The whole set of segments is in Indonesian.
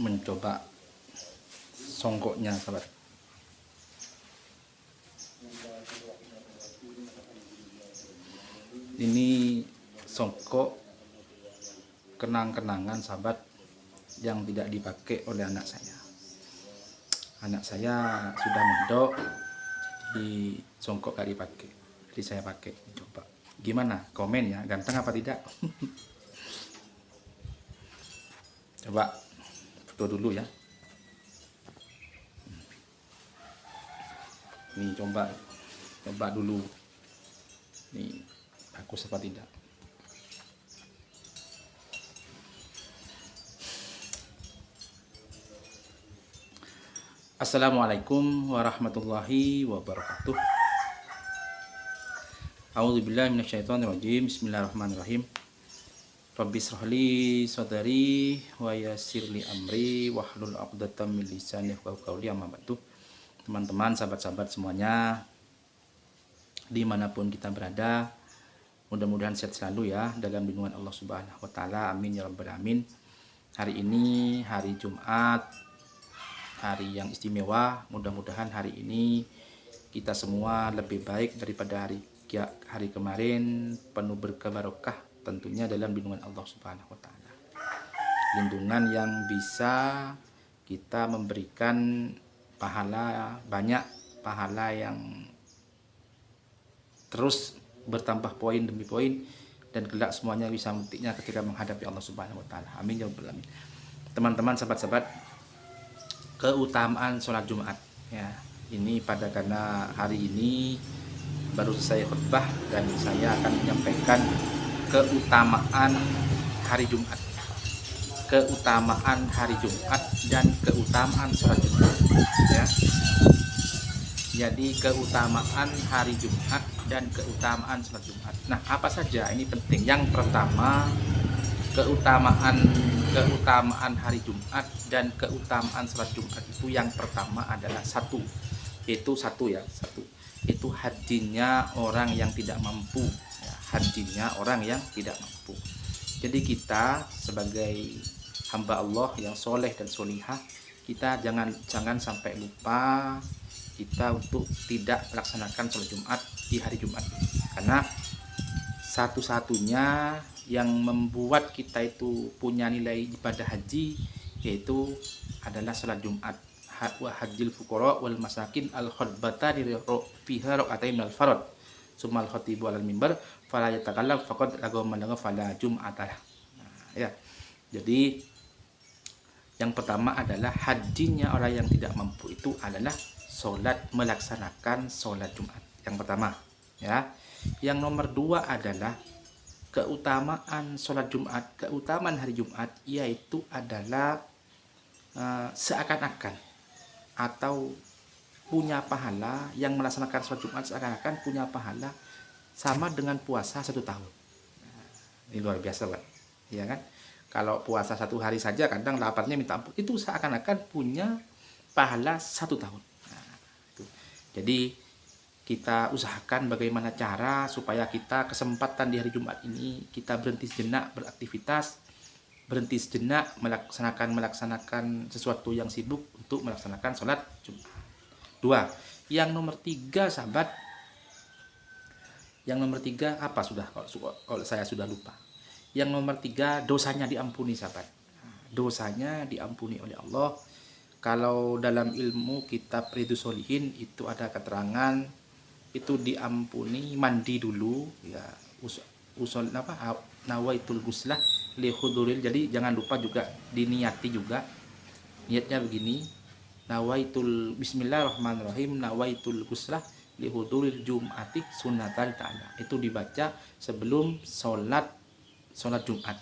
mencoba songkoknya sahabat. Ini songkok kenang-kenangan sahabat yang tidak dipakai oleh anak saya. Anak saya sudah mondok, jadi songkok gak dipakai, jadi saya pakai. Coba gimana, komen ya, ganteng apa tidak? Coba foto dulu ya. Nih coba dulu, nih bagus apa tidak. Assalamualaikum warahmatullahi wabarakatuh. A'udzubillahi minasyaitonirrajim. Bismillahirrahmanirrahim. Rabbi shrahli sadri wa yassirli amri wahlul 'uqdatam min lisani yafqahu qawli. Amma ba'du. Teman-teman, sahabat-sahabat semuanya, dimanapun kita berada, mudah-mudahan sehat selalu ya dalam lindungan Allah Subhanahu wa Ta'ala. Amin ya rabbal alamin. Hari ini hari Jumat, hari yang istimewa. Mudah-mudahan hari ini kita semua lebih baik daripada hari kemarin, penuh berkah barokah tentunya dalam lindungan Allah Subhanahu wa Ta'ala. Lindungan yang bisa kita memberikan pahala, banyak pahala yang terus bertambah poin demi poin, dan kelak semuanya bisa memetiknya ketika menghadapi Allah Subhanahu wa Ta'ala. Amin ya rabbal alamin. Teman-teman, sahabat-sahabat, keutamaan sholat Jumat ya. Ini karena hari ini baru selesai khutbah dan saya akan menyampaikan keutamaan hari Jumat. Keutamaan hari Jumat dan keutamaan sholat Jumat ya. Jadi keutamaan hari Jumat dan keutamaan sholat Jumat. Nah, apa saja ini penting. Yang pertama, keutamaan hari Jumat dan keutamaan sholat Jumat itu, yang pertama adalah satu, itu hajinya orang yang tidak mampu ya, hajinya orang yang tidak mampu. Jadi kita sebagai hamba Allah yang soleh dan solihah, kita jangan sampai lupa kita untuk tidak melaksanakan sholat Jumat di hari Jumat ini. Karena satu-satunya yang membuat kita itu punya nilai ibadah haji yaitu adalah sholat Jumat. Wa hajjil fuqara wal masakin al khutbata fiha raqatain minal farad sumal khatibu alal mimbar fala yatakallam faqad lagha fala jum'atalah. Nah, ya. Jadi yang pertama adalah hajinya orang yang tidak mampu itu adalah melaksanakan sholat Jumat. Yang pertama ya. Yang nomor dua adalah keutamaan sholat Jumat, keutamaan hari Jumat, yaitu adalah seakan-akan atau punya pahala, yang melaksanakan sholat Jumat seakan-akan punya pahala sama dengan puasa 1 tahun. Nah, ini luar biasa Pak, ya kan? Kalau puasa 1 hari saja kadang laparnya minta ampun, itu seakan-akan punya pahala 1 tahun. Nah, itu. Jadi kita usahakan bagaimana cara supaya kita kesempatan di hari Jumat ini kita berhenti sejenak beraktivitas, berhenti sejenak melaksanakan sesuatu yang sibuk untuk melaksanakan sholat Jumat. 2. Yang nomor 3 sahabat, yang nomor 3 apa sudah kalau saya sudah lupa. Yang nomor 3, dosanya diampuni sahabat. Dosanya diampuni oleh Allah. Kalau dalam ilmu kitab Riyadhus Shalihin itu ada keterangan itu diampuni mandi dulu ya, usul nawaitul ghuslah li huduril. Jadi jangan lupa juga diniati juga, niatnya begini, nawaitul bismillahirrahmanirrahim nawaitul ghuslah li huduril jum'ati sunnatan ta'ala. Itu dibaca sebelum sholat Jumat.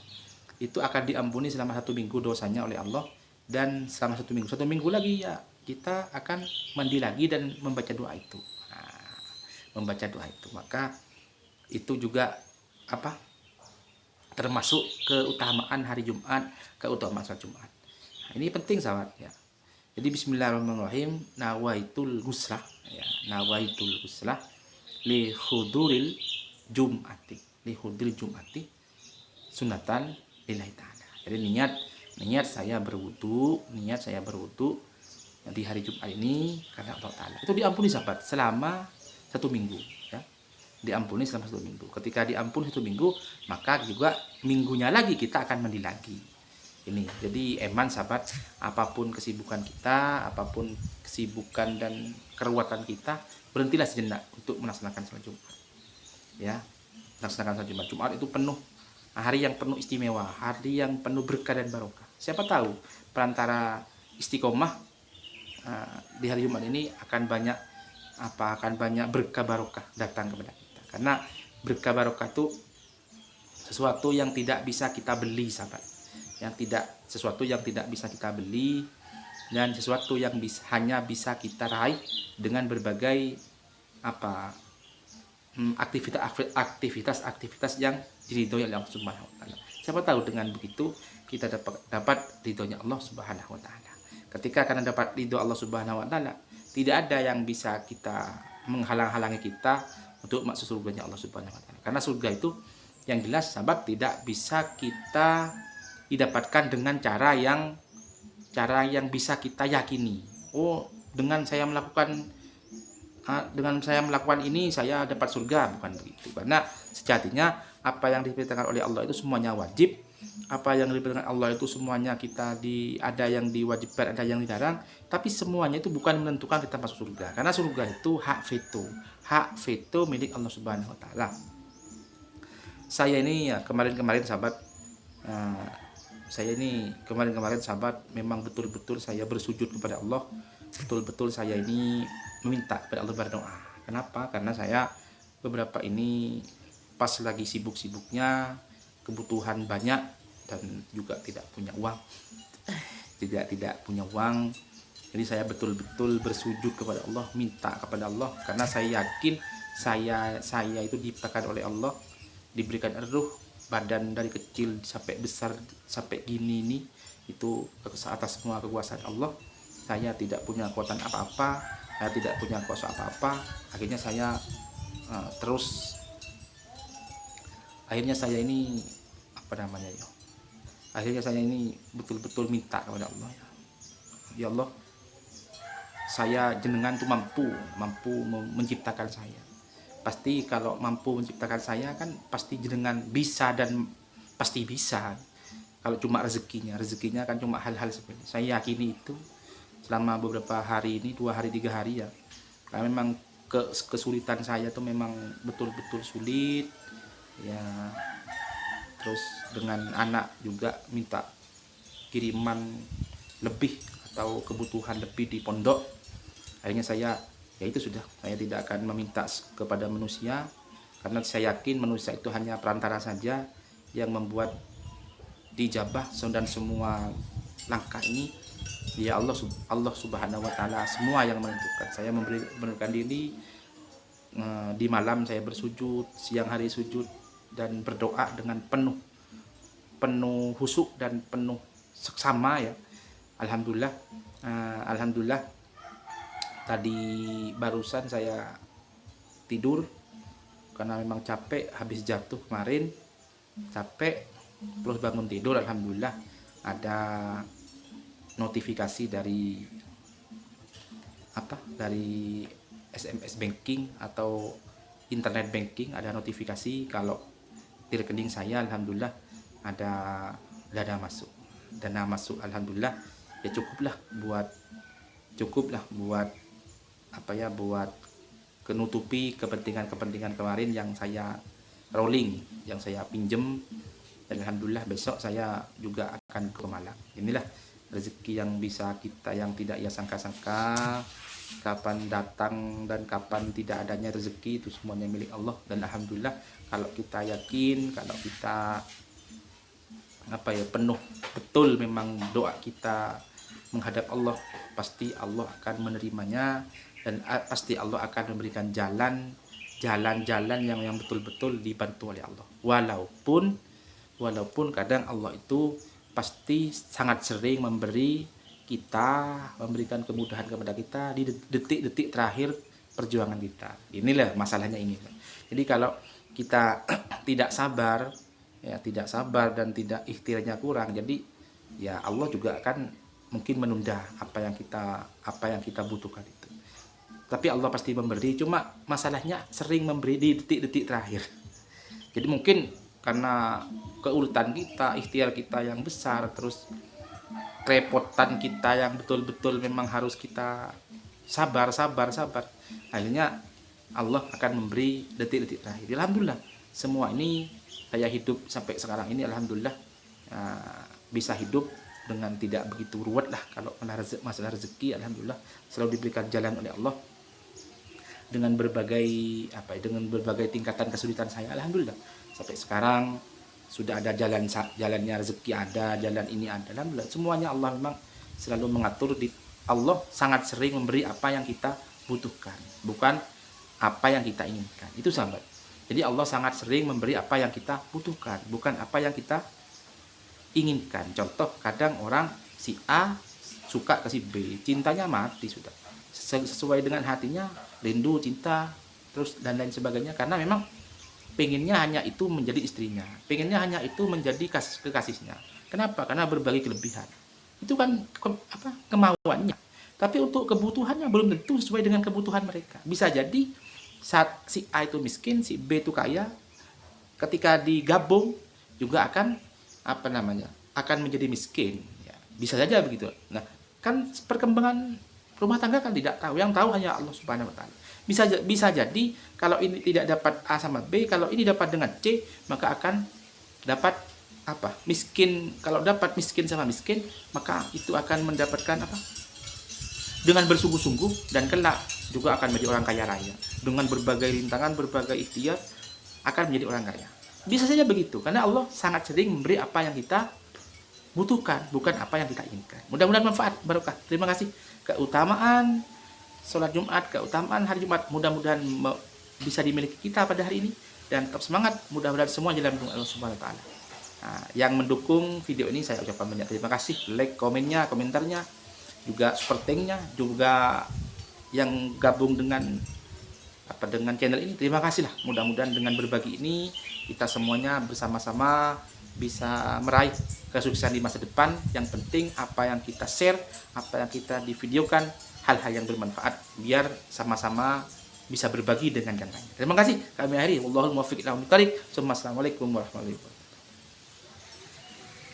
Itu akan diampuni selama 1 minggu dosanya oleh Allah, dan selama 1 minggu lagi ya kita akan mandi lagi dan membaca doa itu. Maka itu juga termasuk keutamaan hari Jumat, keutamaan sholat Jumat. Nah, ini penting sahabat ya. Jadi bismillahirrahmanirrahim, nawaitul ghuslah ya, nawaitul ghuslah li huduril jum'ati sunatan lillahi ta'ala. Jadi niat niat saya berwudu di hari Jumat ini karena Allah Ta'ala. Itu diampuni sahabat selama 1 minggu ya. Diampuni selama 1 minggu. Ketika diampuni 1 minggu, maka juga minggunya lagi kita akan mandi lagi. Ini jadi eman sahabat, apapun kesibukan kita, apapun kesibukan dan keruatan kita, berhentilah sejenak untuk melaksanakan sholat Jumat ya. Melaksanakan sholat Jumat. Jumat itu penuh, hari yang penuh istimewa, hari yang penuh berkah dan barokah. Siapa tahu perantara istiqomah di hari Jumat ini akan banyak berkah barokah datang kepada kita. Karena berkah barokah itu sesuatu yang tidak bisa kita beli sahabat, sesuatu yang tidak bisa kita beli, dan sesuatu yang hanya bisa kita raih dengan berbagai aktivitas yang diridhoi oleh Allah Subhanahu wa taala. Siapa tahu dengan begitu kita dapat ridhonya Allah Subhanahu wa taala. Ketika akan dapat ridho Allah Subhanahu wa taala, tidak ada yang bisa kita menghalang-halangi kita untuk masuk surganya Allah Subhanahu wa taala. Karena surga itu yang jelas sahabat tidak bisa kita didapatkan dengan cara yang bisa kita yakini. Oh, dengan saya melakukan ini saya dapat surga, bukan begitu. Karena sejatinya apa yang diperintahkan oleh Allah itu semuanya wajib. Apa yang diperintahkan Allah itu semuanya ada yang diwajibkan, ada yang dilarang, tapi semuanya itu bukan menentukan kita masuk surga. Karena surga itu hak veto milik Allah Subhanahu wa taala. Saya ini ya kemarin sahabat, memang betul-betul saya bersujud kepada Allah. Betul-betul saya ini meminta kepada Allah, berdoa. Kenapa? Karena saya beberapa ini pas lagi sibuk-sibuknya, kebutuhan banyak, dan juga tidak punya uang. Tidak punya uang. Jadi saya betul-betul bersujud kepada Allah, minta kepada Allah, karena saya yakin saya itu diciptakan oleh Allah, diberikan ruh, badan dari kecil sampai besar sampai gini ini itu atas semua kekuasaan Allah. Saya tidak punya kekuatan apa-apa, saya tidak punya kuasa apa-apa. Akhirnya saya betul-betul minta kepada Allah, ya Allah, saya jenengan tuh mampu menciptakan saya. Pasti kalau mampu menciptakan saya kan pasti jenengan bisa, dan pasti bisa. Kalau cuma rezekinya kan cuma hal-hal seperti ini. Saya yakini itu selama beberapa hari ini, 2 hari 3 hari ya. Karena memang kesulitan saya tuh memang betul-betul sulit ya. Terus dengan anak juga minta kiriman lebih atau kebutuhan lebih di pondok. Akhirnya saya tidak akan meminta kepada manusia, karena saya yakin manusia itu hanya perantara saja yang membuat dijabah, dan semua langkah ini ya Allah Subhanahu wa taala semua yang menentukan. Saya memberikan diri di malam saya bersujud, siang hari sujud dan berdoa dengan penuh khusyuk dan penuh seksama ya. Alhamdulillah tadi barusan saya tidur karena memang capek, habis jatuh kemarin, capek terus bangun tidur. Alhamdulillah ada notifikasi dari SMS banking atau internet banking, ada notifikasi kalau di rekening saya alhamdulillah ada dana masuk. Alhamdulillah ya, cukuplah buat buat menutupi kepentingan kemarin yang saya rolling, yang saya pinjem, dan alhamdulillah besok saya juga akan ke Malang. Inilah rezeki yang tidak ia sangka-sangka, kapan datang dan kapan tidak adanya rezeki itu semuanya milik Allah. Dan alhamdulillah kalau kita yakin, kalau kita penuh betul memang doa kita menghadap Allah, pasti Allah akan menerimanya, dan pasti Allah akan memberikan jalan yang betul-betul dibantu oleh Allah. Walaupun kadang Allah itu pasti sangat sering memberikan kemudahan kepada kita di detik-detik terakhir perjuangan kita. Inilah masalahnya ini. Jadi kalau kita tidak sabar dan tidak ikhtiarnya kurang, jadi ya Allah juga akan mungkin menunda apa yang kita butuhkan itu. Tapi Allah pasti memberi, cuma masalahnya sering memberi di detik-detik terakhir. Jadi mungkin karena keuletan kita, ikhtiar kita yang besar, terus kerepotan kita yang betul-betul memang harus kita sabar, akhirnya Allah akan memberi detik-detik terakhir. Alhamdulillah, semua ini saya hidup sampai sekarang ini, alhamdulillah bisa hidup dengan tidak begitu ruwet lah. Kalau masalah rezeki, alhamdulillah selalu diberikan jalan oleh Allah dengan berbagai tingkatan kesulitan saya, alhamdulillah sampai sekarang sudah ada jalannya, rezeki ada, jalan ini ada, alhamdulillah semuanya Allah memang selalu mengatur. Allah sangat sering memberi apa yang kita butuhkan, bukan apa yang kita inginkan. Itu sahabat. Jadi Allah sangat sering memberi apa yang kita butuhkan, bukan apa yang kita inginkan. Contoh, kadang orang si A suka ke si B, cintanya mati sudah, sesuai dengan hatinya, rindu, cinta, terus dan lain sebagainya, karena memang pengennya hanya itu menjadi istrinya, pengennya hanya itu menjadi kekasihnya. Kenapa? Karena berbagi kelebihan. Itu kan kemauannya. Tapi untuk kebutuhannya belum tentu sesuai dengan kebutuhan mereka. Bisa jadi saat si A itu miskin, si B itu kaya, ketika digabung juga akan akan menjadi miskin. Ya, bisa saja begitu. Nah, kan perkembangan rumah tangga kan tidak tahu. Yang tahu hanya Allah Subhanahu wa taala. Bisa jadi kalau ini tidak dapat A sama B, kalau ini dapat dengan C, maka akan dapat miskin. Kalau dapat miskin sama miskin, maka itu akan mendapatkan dengan bersungguh-sungguh, dan kelak juga akan menjadi orang kaya raya. Dengan berbagai rintangan, berbagai ikhtiar akan menjadi orang kaya. Bisa saja begitu, karena Allah sangat sering memberi apa yang kita butuhkan, bukan apa yang kita inginkan. Mudah-mudahan manfaat, barokah. Terima kasih. Keutamaan sholat Jumat, keutamaan hari Jumat, mudah-mudahan bisa dimiliki kita pada hari ini, dan tetap semangat. Mudah-mudahan semua jalan dengan Allah Subhanahu wa taala. Nah, yang mendukung video ini saya ucapkan banyak terima kasih. Like, komentarnya, juga super thanknya, juga yang gabung dengan channel ini, terima kasih lah. Mudah-mudahan dengan berbagi ini kita semuanya bersama-sama bisa meraih kesuksesan di masa depan. Yang penting apa yang kita share, apa yang kita divideokan, hal-hal yang bermanfaat, biar sama-sama bisa berbagi dengan yang lain. Terima kasih. Kami akhiri. Wallahul muwaffiq ila aqwamit thoriq. Assalamualaikum warahmatullahi wabarakatuh.